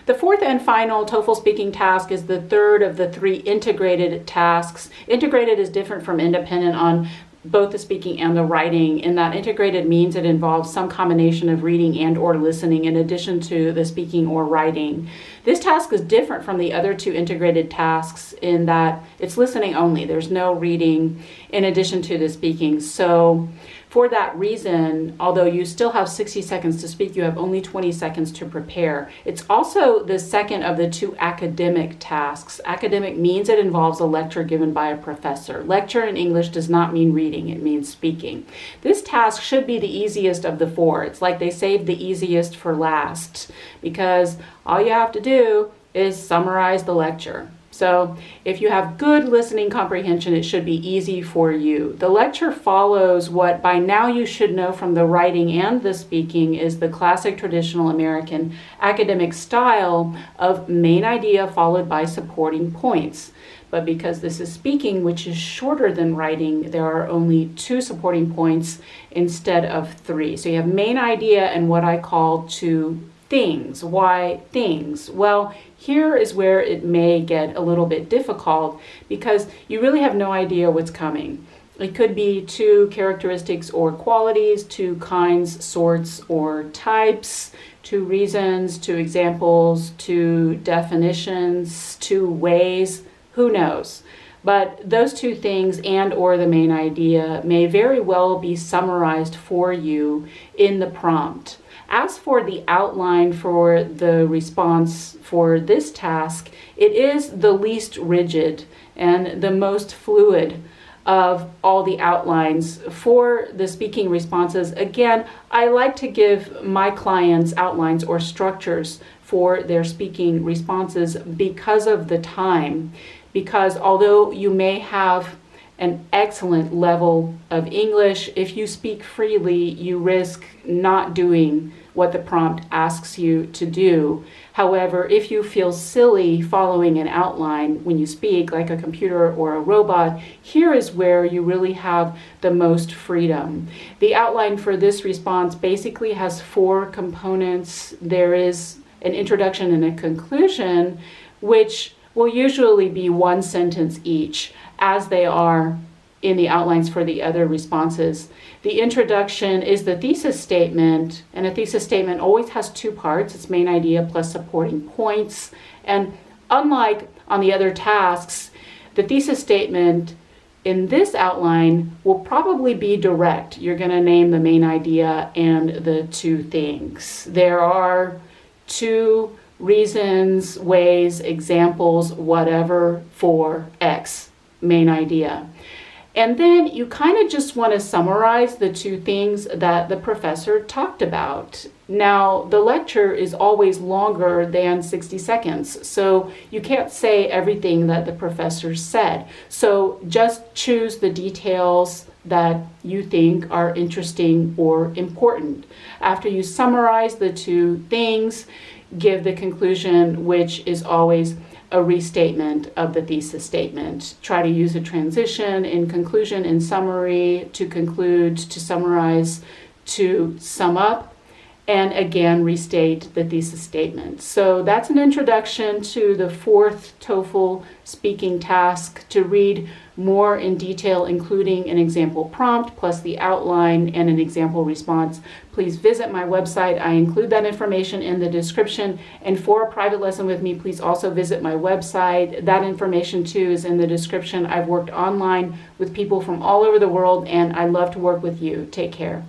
The fourth and final TOEFL speaking task is the third of the 3 integrated tasks. Integrated is different from independent on both the speaking and the writing, in that integrated means it involves some combination of reading and or listening in addition to the speaking or writing. This task is different from the other 2 integrated tasks in that it's listening only. There's no reading in addition to the speaking. So for that reason, although you still have 60 seconds to speak, you have only 20 seconds to prepare. It's also the second of the 2 academic tasks. Academic means it involves a lecture given by a professor. Lecture in English does not mean reading, it means speaking. This task should be the easiest of the 4. It's like they saved the easiest for last, because all you have to do is summarize the lecture. So if you have good listening comprehension, it should be easy for you. The lecture follows what by now you should know from the writing and the speaking is the classic traditional American academic style of main idea followed by supporting points. But because this is speaking, which is shorter than writing, there are only 2 supporting points instead of 3. So you have main idea and what I call 2 things. Why things? Well, here is where it may get a little bit difficult because you really have no idea what's coming. It could be 2 characteristics or qualities, 2 kinds, sorts, or types, 2 reasons, 2 examples, 2 definitions, 2 ways, who knows? But those 2 things and or the main idea may very well be summarized for you in the prompt. As for the outline for the response for this task, it is the least rigid and the most fluid of all the outlines for the speaking responses. Again, I like to give my clients outlines or structures for their speaking responses because of the time. Because although you may have an excellent level of English, if you speak freely, you risk not doing what the prompt asks you to do. However, if you feel silly following an outline when you speak like a computer or a robot, here is where you really have the most freedom. The outline for this response basically has 4 components. There is an introduction and a conclusion, which will usually be 1 sentence each, as they are in the outlines for the other responses. The introduction is the thesis statement, and a thesis statement always has 2 parts. It's main idea plus supporting points. And unlike on the other tasks, the thesis statement in this outline will probably be direct. You're going to name the main idea and the 2 things. There are 2 reasons, ways, examples, whatever for X, main idea. And then you kind of just want to summarize the 2 things that the professor talked about. Now, the lecture is always longer than 60 seconds, so you can't say everything that the professor said. So just choose the details that you think are interesting or important. After you summarize the 2 things, give the conclusion, which is always a restatement of the thesis statement. Try to use a transition in conclusion, in summary, to conclude, to summarize, to sum up, and again restate the thesis statement. So that's an introduction to the 4th TOEFL speaking task, to read more in detail, including an example prompt, plus the outline and an example response. Please visit my website. I include that information in the description. And for a private lesson with me, please also visit my website. That information too is in the description. I've worked online with people from all over the world, and I love to work with you. Take care.